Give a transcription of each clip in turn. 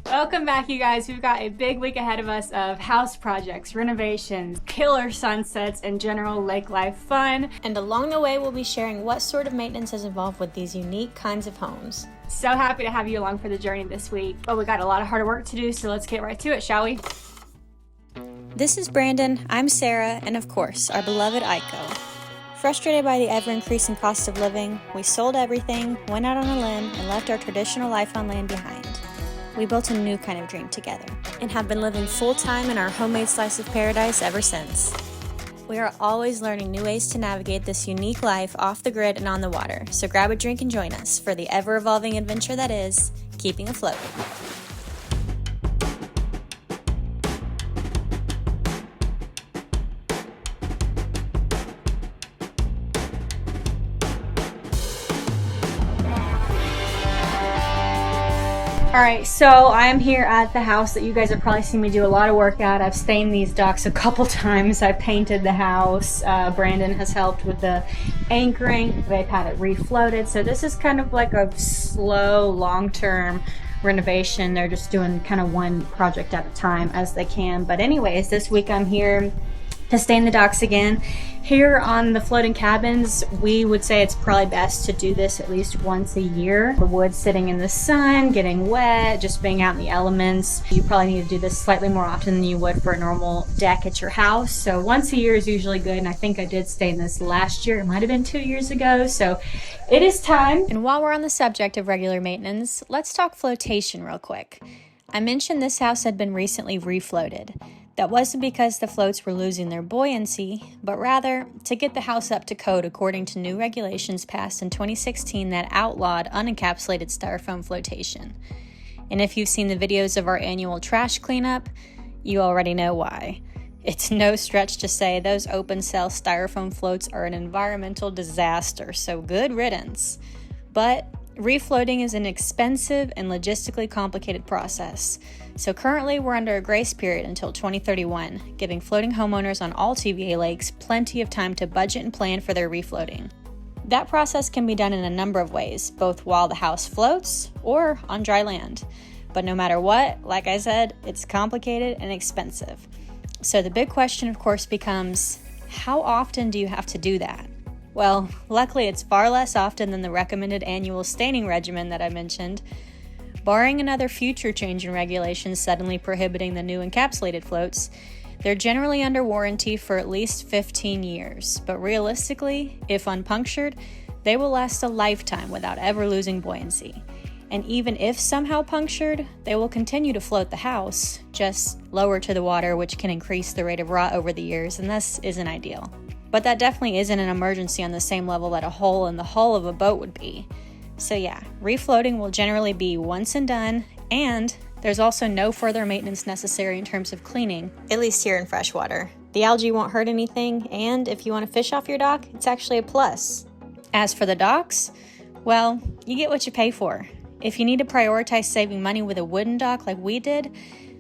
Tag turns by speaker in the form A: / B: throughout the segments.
A: Welcome back, you guys. We've got a big week ahead of us of house projects, renovations, killer sunsets, and general lake life fun.
B: And along the way, we'll be sharing what sort of maintenance is involved with these unique kinds of homes.
A: So happy to have you along for the journey this week. But we got a lot of hard work to do, so let's get right to it, shall we?
B: This is Brandon, I'm Sarah, and of course, our beloved Aiko. Frustrated by the ever-increasing cost of living, we sold everything, went out on a limb, and left our traditional life on land behind. We built a new kind of dream together, and have been living full-time in our homemade slice of paradise ever since. We are always learning new ways to navigate this unique life off the grid and on the water, so grab a drink and join us for the ever-evolving adventure that is keeping afloat.
A: Alright, so I'm here at the house that you guys have probably seen me do a lot of work at. I've stained these docks a couple times. I painted the house. Brandon has helped with the anchoring. They've had it refloated. So this is kind of like a slow, long-term renovation. They're just doing kind of one project at a time as they can. But anyways, this week I'm here to stain the docks again. Here on the floating cabins, we would say it's probably best to do this at least once a year. The wood sitting in the sun, getting wet, just being out in the elements. You probably need to do this slightly more often than you would for a normal deck at your house. So once a year is usually good, and I think I did stain this last year. It might have been 2 years ago, so it is time.
B: And while we're on the subject of regular maintenance, let's talk floatation real quick. I mentioned this house had been recently refloated. That wasn't because the floats were losing their buoyancy, but rather to get the house up to code according to new regulations passed in 2016 that outlawed unencapsulated styrofoam flotation. And if you've seen the videos of our annual trash cleanup, you already know why. It's no stretch to say those open cell styrofoam floats are an environmental disaster, so good riddance. But refloating is an expensive and logistically complicated process. So currently we're under a grace period until 2031, giving floating homeowners on all TVA lakes plenty of time to budget and plan for their refloating. That process can be done in a number of ways, both while the house floats or on dry land. But no matter what, like I said, it's complicated and expensive. So the big question, of course, becomes, how often do you have to do that? Well, luckily it's far less often than the recommended annual staining regimen that I mentioned. Barring another future change in regulations suddenly prohibiting the new encapsulated floats, they're generally under warranty for at least 15 years. But realistically, if unpunctured, they will last a lifetime without ever losing buoyancy. And even if somehow punctured, they will continue to float the house, just lower to the water, which can increase the rate of rot over the years, and this isn't ideal. But that definitely isn't an emergency on the same level that a hole in the hull of a boat would be. So yeah, refloating will generally be once and done, and there's also no further maintenance necessary in terms of cleaning, at least here in freshwater. The algae won't hurt anything, and if you want to fish off your dock, it's actually a plus. As for the docks, well, you get what you pay for. If you need to prioritize saving money with a wooden dock like we did,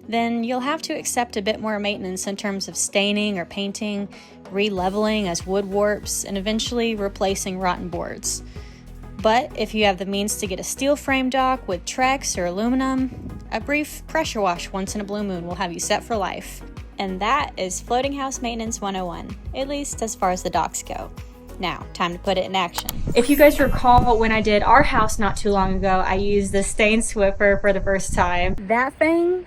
B: then you'll have to accept a bit more maintenance in terms of staining or painting, re-leveling as wood warps, and eventually replacing rotten boards. But if you have the means to get a steel frame dock with Trex or aluminum, a brief pressure wash once in a blue moon will have you set for life. And that is Floating House Maintenance 101, at least as far as the docks go. Now, time to put it in action.
A: If you guys recall, when I did our house not too long ago, I used the stain Swiffer for the first time. That thing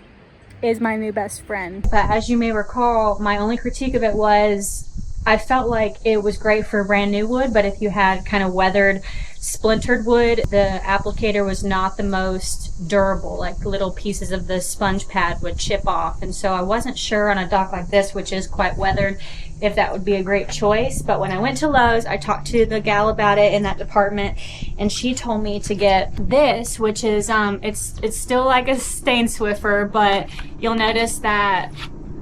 A: is my new best friend. But as you may recall, my only critique of it was I felt like it was great for brand new wood, but if you had kind of weathered, splintered wood, the applicator was not the most durable. Like little pieces of the sponge pad would chip off. And so I wasn't sure on a dock like this, which is quite weathered, if that would be a great choice. But when I went to Lowe's, I talked to the gal about it in that department, and she told me to get this, which is it's still like a stain Swiffer, but you'll notice that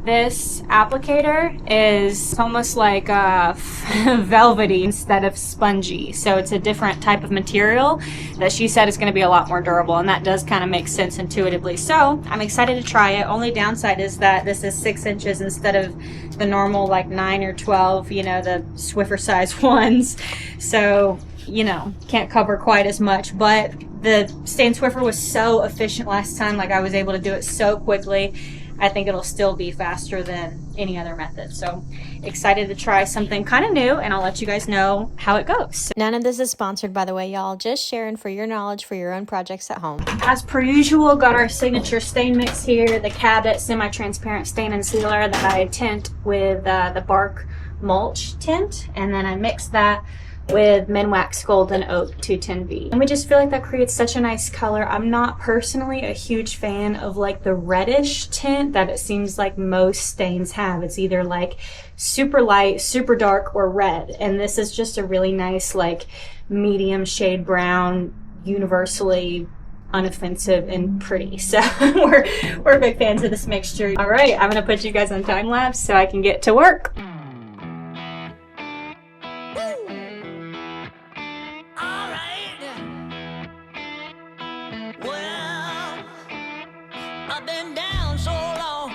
A: This applicator is almost like velvety instead of spongy. So it's a different type of material that she said is going to be a lot more durable, and that does kind of make sense intuitively. So I'm excited to try it. Only downside is that this is 6 inches instead of the normal like 9 or 12, you know, the Swiffer size ones. So, you know, can't cover quite as much, but the stain Swiffer was so efficient last time. Like, I was able to do it so quickly. I think it'll still be faster than any other method. So excited to try something kind of new, and I'll let you guys know how it goes.
B: None of this is sponsored, by the way, y'all. Just sharing for your knowledge for your own projects at home.
A: As per usual, got our signature stain mix here, the Cabot semi-transparent stain and sealer that I tint with the bark mulch tint, and then I mix that with Minwax Golden Oak 210V. And we just feel like that creates such a nice color. I'm not personally a huge fan of like the reddish tint that it seems like most stains have. It's either like super light, super dark, or red. And this is just a really nice like medium shade brown, universally unoffensive and pretty. So we're big fans of this mixture. All right, I'm gonna put you guys on time lapse so I can get to work.
C: I've been down so long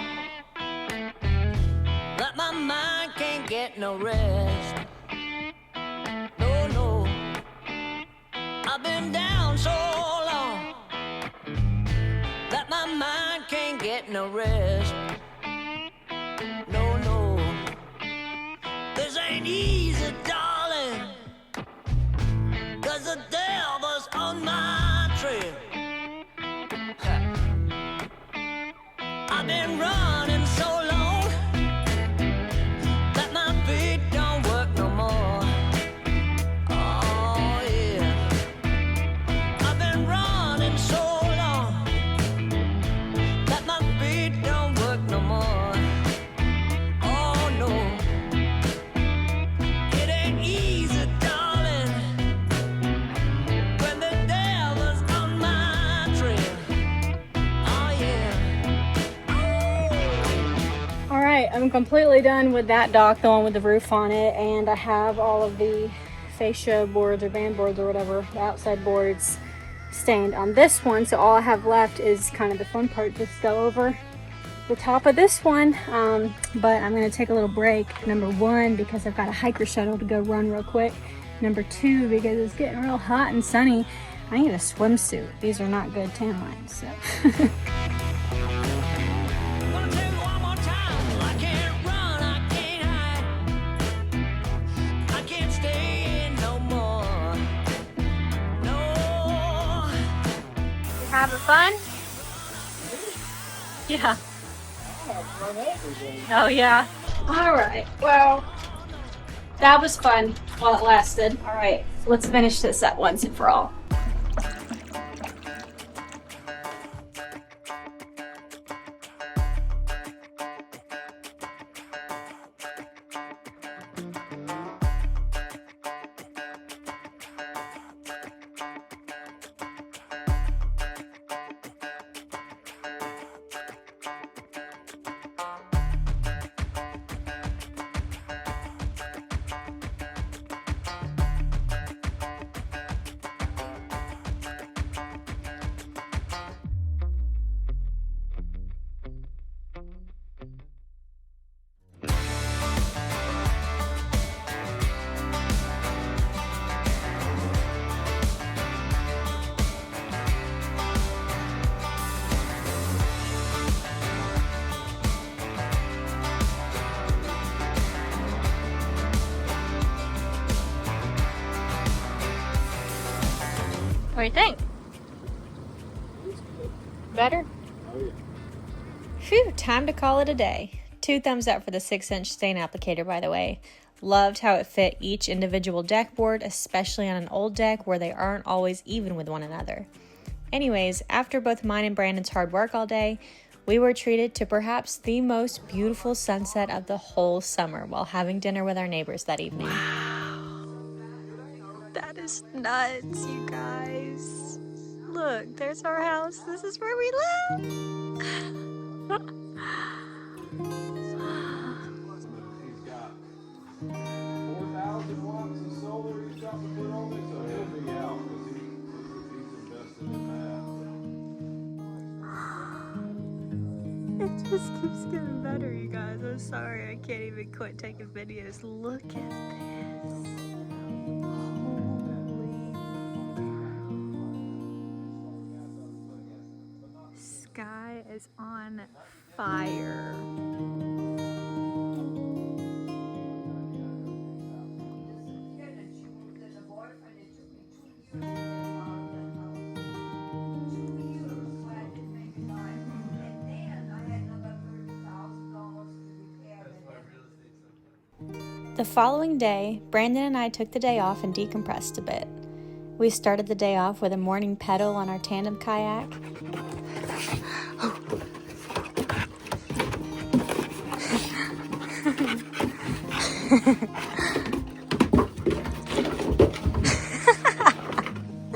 C: that my mind can't get no rest. No, no. I've been down so long that my mind can't get no rest. No, no. This ain't easy, darling, 'cause the devil's on my trail. I've been running so long that my feet don't work no more. Oh yeah. I've been running so long that my feet don't work no more. Oh no. It ain't easy, darling, when the devil's on my trail. Oh yeah.
A: Alright, I'm completely done with that dock, the one with the roof on it, and I have all of the fascia boards or band boards or whatever, the outside boards stained on this one. So all I have left is kind of the fun part, just go over the top of this one. But I'm going to take a little break. Number one, because I've got a hiker shuttle to go run real quick. Number two, because it's getting real hot and sunny. I need a swimsuit. These are not good tan lines, so.
C: Gonna tell you one more time. I can't run, I can't hide. I can't stay in no more. No.
A: You having fun? Yeah. Oh yeah. All right. Well, that was fun while it lasted. All right, let's finish this up once and for all. What do you think? Better?
D: Oh yeah.
B: Phew, time to call it a day. 2 thumbs up for the 6-inch stain applicator, by the way. Loved how it fit each individual deck board, especially on an old deck where they aren't always even with one another. Anyways, after both mine and Brandon's hard work all day, we were treated to perhaps the most beautiful sunset of the whole summer while having dinner with our neighbors that evening. That is nuts, you guys. Look, there's our house. This is where we live.
A: It just keeps getting better, you guys. I'm sorry, I can't even quit taking videos. Look at this. Holy. Sky is on fire.
B: The following day, Brandon and I took the day off and decompressed a bit. We started the day off with a morning pedal on our tandem kayak.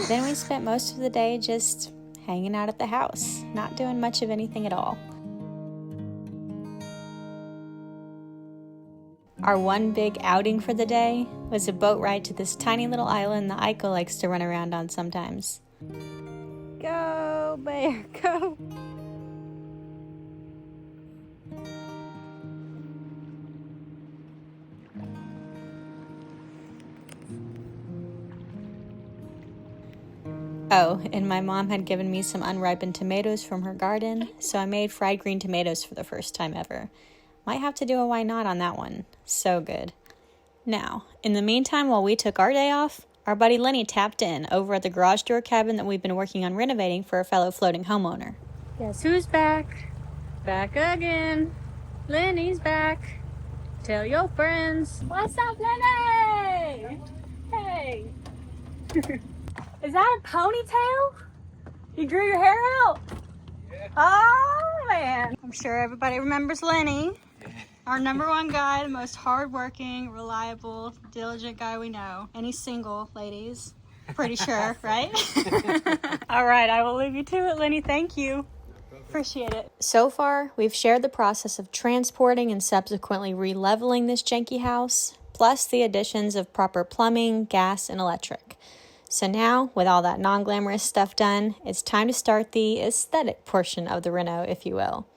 B: Then we spent most of the day just hanging out at the house, not doing much of anything at all. Our one big outing for the day was a boat ride to this tiny little island that Aiko likes to run around on sometimes. Go, bear, go! Oh, and my mom had given me some unripened tomatoes from her garden, so I made fried green tomatoes for the first time ever. Might have to do a why not on that one. So good. Now, in the meantime, while we took our day off, our buddy Lenny tapped in over at the garage door cabin that we've been working on renovating for a fellow floating homeowner.
A: Guess who's back? Back again. Lenny's back. Tell your friends. What's up, Lenny? Hey. Is that a ponytail? You grew your hair out? Yeah. Oh, man. I'm sure everybody remembers Lenny. Our number one guy, the most hardworking, reliable, diligent guy we know. And he's single, ladies. Pretty sure, right? All right, I will leave you to it, Lenny. Thank you. Appreciate it.
B: So far, we've shared the process of transporting and subsequently re-leveling this janky house, plus the additions of proper plumbing, gas, and electric. So now, with all that non-glamorous stuff done, it's time to start the aesthetic portion of the reno, if you will.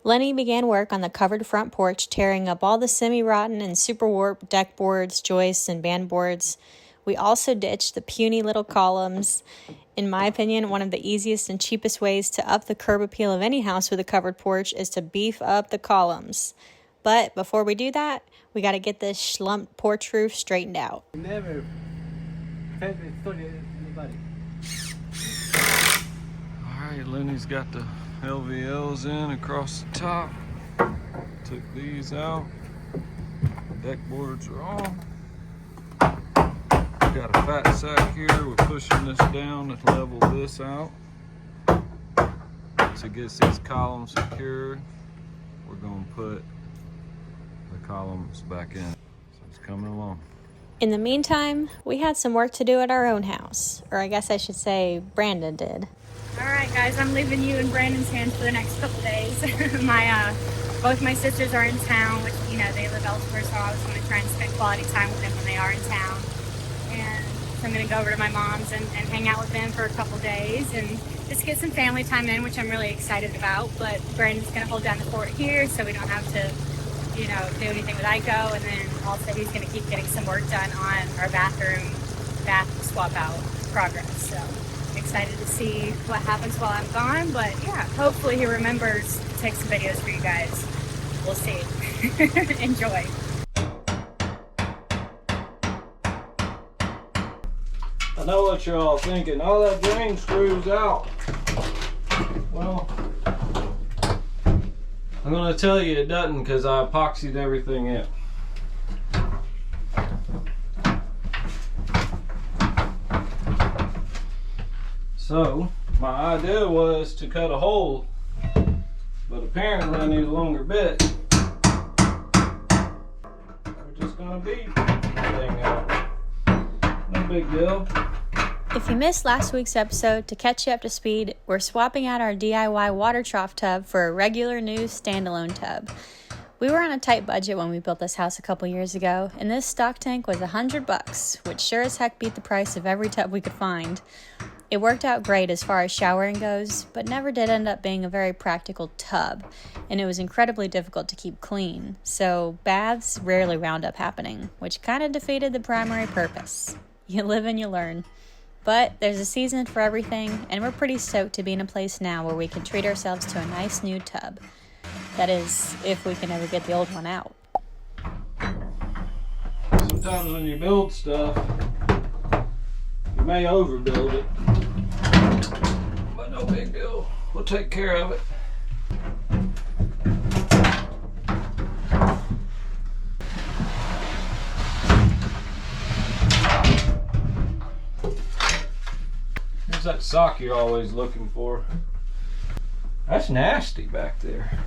B: Lenny began work on the covered front porch, tearing up all the semi-rotten and super warped deck boards, joists, and band boards. We also ditched the puny little columns. In my opinion, one of the easiest and cheapest ways to up the curb appeal of any house with a covered porch is to beef up the columns. But before we do that, we got to get this schlumped porch roof straightened out.
D: Never. Alright, Lenny's got the LVLs in across the top. Took these out. Deck boards are on. Got a fat sack here. We're pushing this down to level this out. To get these columns secured, we're going to put the columns back in. So it's coming along.
B: In the meantime, we had some work to do at our own house. Or I guess I should say Brandon did.
A: All right, guys, I'm leaving you in Brandon's hands for the next couple days. Both my sisters are in town, which, you know, they live elsewhere, so I was going to try and spend quality time with them when they are in town. And so I'm going to go over to my mom's and hang out with them for a couple days and just get some family time in, which I'm really excited about. But Brandon's going to hold down the fort here so we don't have to, you know, do anything with Aiko. And then also he's going to keep getting some work done on our bath swap out progress. So excited to see what happens while I'm gone. But yeah, hopefully he remembers to take some videos for you guys. We'll see. Enjoy.
D: I know what you're all thinking. All that drain screws out. Well, I'm going to tell you it doesn't because I epoxied everything in. So, my idea was to cut a hole, but apparently I need a longer bit. We're just going to beat the thing out. No big deal.
B: If you missed last week's episode, to catch you up to speed, we're swapping out our DIY water trough tub for a regular new standalone tub. We were on a tight budget when we built this house a couple years ago, and this stock tank was $100, which sure as heck beat the price of every tub we could find. It worked out great as far as showering goes, but never did end up being a very practical tub, and it was incredibly difficult to keep clean, so baths rarely wound up happening, which kind of defeated the primary purpose. You live and you learn. But there's a season for everything, and we're pretty stoked to be in a place now where we can treat ourselves to a nice new tub. That is, if we can ever get the old one out.
D: Sometimes when you build stuff, you may overbuild it. But no big deal. We'll take care of it. There's that sock you're always looking for. That's nasty back there.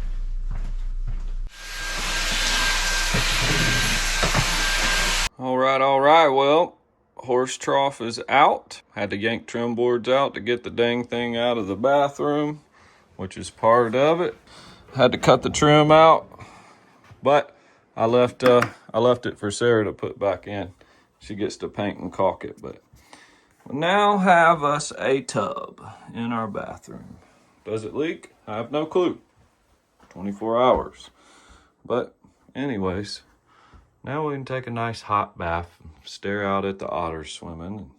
D: All right. Well, horse trough is out. Had to yank trim boards out to get the dang thing out of the bathroom, which is part of it. Had to cut the trim out, but I left it for Sarah to put back in. She gets to paint and caulk it, but we now have us a tub in our bathroom. Does it leak? I have no clue. 24 hours. But anyways, now we can take a nice hot bath and stare out at the otters swimming.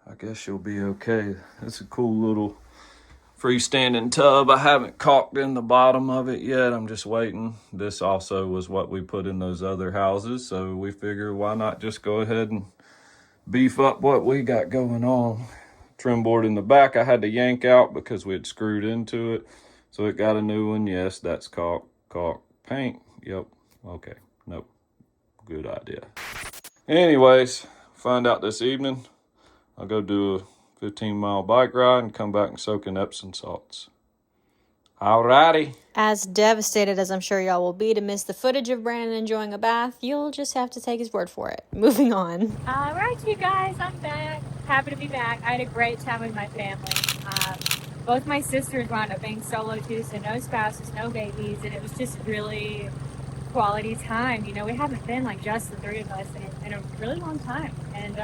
D: I guess you'll be okay. It's a cool little freestanding tub. I haven't caulked in the bottom of it yet. I'm just waiting. This also was what we put in those other houses, so we figure why not just go ahead and beef up what we got going on. Trim board in the back I had to yank out because we had screwed into it, so it got a new one. Yes, that's caulk, paint. Yep. Okay. Nope. Good idea. Anyways, find out this evening. I'll go do a 15-mile bike ride and come back and soak in Epsom salts. Alrighty.
B: As devastated as I'm sure y'all will be to miss the footage of Brandon enjoying a bath, you'll just have to take his word for it. Moving on.
A: All right, you guys, I'm back. Happy to be back. I had a great time with my family. Both my sisters wound up being solo too, so no spouses, no babies, and it was just really quality time. You know, we haven't been like just the three of us in a really long time. And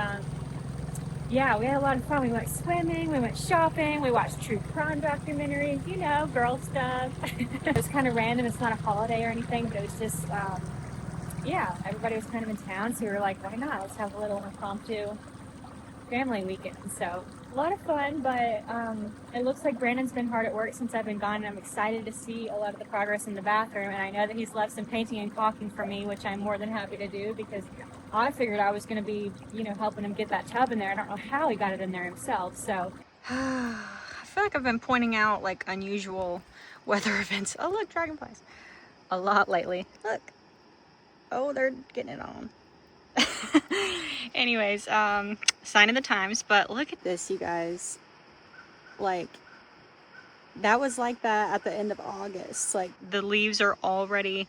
A: yeah, we had a lot of fun. We went swimming, we went shopping, we watched true crime documentaries, you know, girl stuff. It was kind of random. It's not a holiday or anything, but it was just, yeah, everybody was kind of in town, so we were like, why not? Let's have a little impromptu family weekend. So a lot of fun, but it looks like Brandon's been hard at work since I've been gone, and I'm excited to see a lot of the progress in the bathroom. And I know that he's left some painting and caulking for me, which I'm more than happy to do, because I figured I was going to be, you know, helping him get that tub in there. I don't know how he got it in there himself. So
B: I feel like I've been pointing out like unusual weather events. Oh look, dragonflies. A lot lately. Look. Oh, they're getting it on. Anyways, sign of the times, but look at this, you guys. Like, that was like that at the end of August. Like, the leaves are already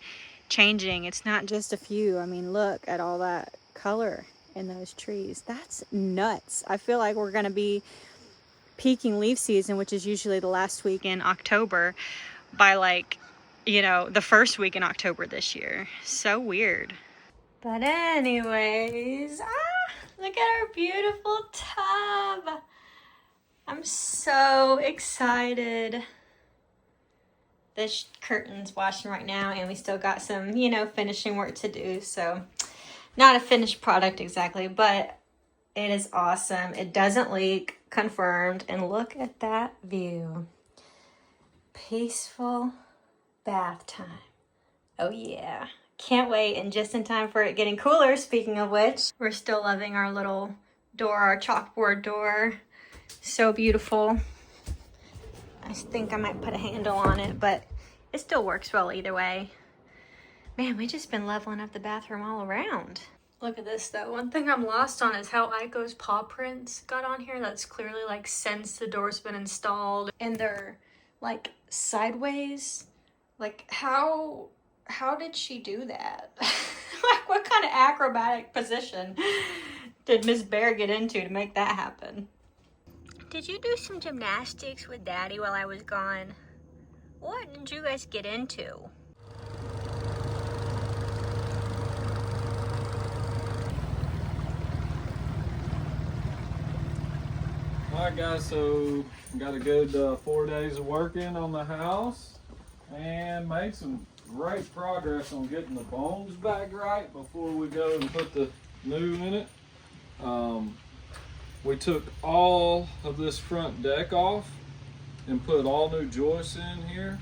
B: changing. It's not just a few. I mean, look at all that color in those trees. That's nuts. I feel like we're gonna be peaking leaf season, which is usually the last week in October, by like, you know, the first week in October this year. So weird. But anyways, look at our beautiful tub. I'm so excited. The curtain's washing right now, and we still got some, you know, finishing work to do. So not a finished product exactly, but it is awesome. It doesn't leak, confirmed. And look at that view. Peaceful bath time. Oh yeah. Can't wait, and just in time for it getting cooler. Speaking of which, we're still loving our little door, our chalkboard door. So beautiful. I think I might put a handle on it, but it still works well either way. Man, we just been leveling up the bathroom all around. Look at this though. One thing I'm lost on is how Aiko's paw prints got on here. That's clearly like since the door's been installed, and they're like sideways. Like how did she do that? Like, what kind of acrobatic position did Miss Bear get into to make that happen? Did you do some gymnastics with Daddy while I was gone? What did you guys get into?
D: Alright guys, so got a good 4 days of work in on the house and made some great progress on getting the bones back right before we go and put the new in it. We took all of this front deck off and put all new joists in here.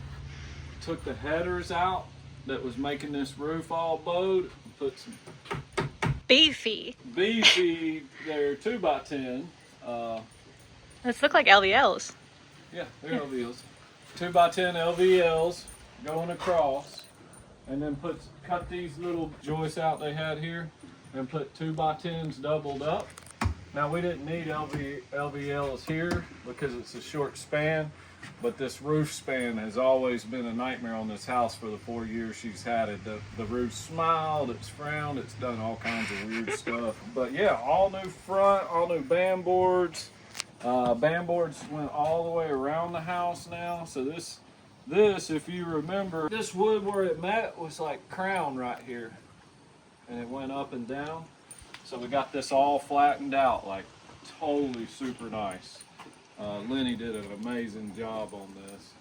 D: Took the headers out that was making this roof all bowed. Put some
B: Beefy.
D: they're 2x10.
B: Those look like LVLs.
D: Yeah, they're LVLs. 2x10 LVLs going across, and then cut these little joists out they had here and put 2x10s doubled up. Now we didn't need LVLs here because it's a short span, but this roof span has always been a nightmare on this house for the 4 years she's had it. The roof smiled, it's frowned, it's done all kinds of weird stuff. But yeah, all new front, all new band boards. Band boards went all the way around the house now. So this, if you remember, this wood where it met was like crown right here, and it went up and down. So we got this all flattened out, like totally super nice. Lenny did an amazing job on this.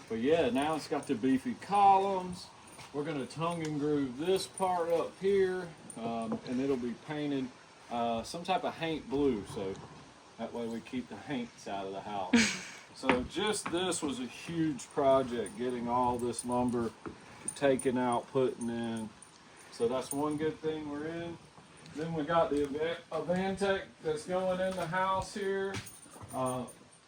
D: But yeah, now it's got the beefy columns. We're gonna tongue and groove this part up here, and it'll be painted some type of haint blue, so that way we keep the haints out of the house. So just this was a huge project, getting all this lumber taken out, putting in. So that's one good thing we're in. Then we got the Avantech that's going in the house here.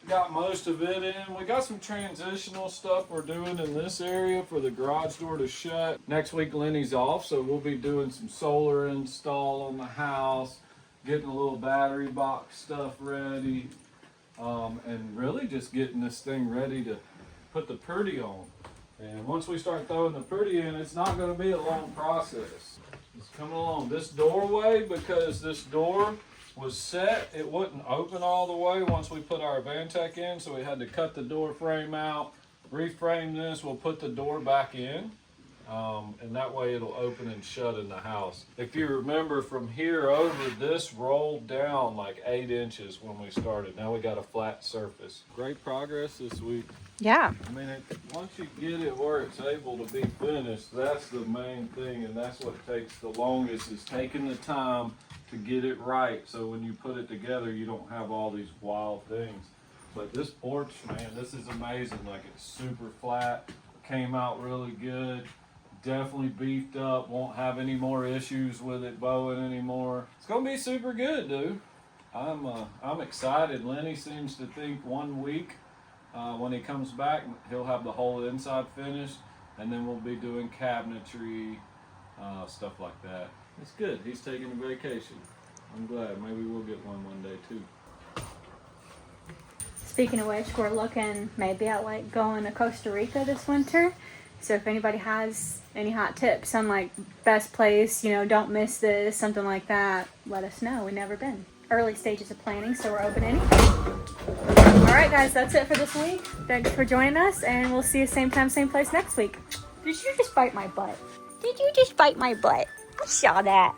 D: Got most of it in. We got some transitional stuff we're doing in this area for the garage door to shut. Next week Lenny's off, so we'll be doing some solar install on the house, getting a little battery box stuff ready, and really just getting this thing ready to put the pretty on. And once we start throwing the pretty in, it's not going to be a long process. It's coming along. This doorway, because this door was set, it wouldn't open all the way once we put our Avantech in, so we had to cut the door frame out, reframe this, we'll put the door back in, and that way it'll open and shut in the house. If you remember, from here over, this rolled down like 8 inches when we started. Now we got a flat surface. Great progress this week.
B: Yeah.
D: I mean, once you get it where it's able to be finished, that's the main thing, and that's what takes the longest, is taking the time to get it right, so when you put it together, you don't have all these wild things. But this porch, man, this is amazing. Like, it's super flat, came out really good, definitely beefed up, won't have any more issues with it bowing anymore. It's gonna be super good, dude. I'm excited. Lenny seems to think 1 week, when he comes back, he'll have the whole inside finished, and then we'll be doing cabinetry, stuff like that. It's good. He's taking a vacation. I'm glad. Maybe we'll get one day too.
A: Speaking of which, we're looking maybe at like going to Costa Rica this winter. So if anybody has any hot tips on like best place, don't miss this, something like that, let us know. We've never been. Early stages of planning, so we're open to anything. All right, guys, that's it for this week. Thanks for joining us, and we'll see you same time, same place next week. Did you just bite my butt? Did you just bite my butt? I saw that.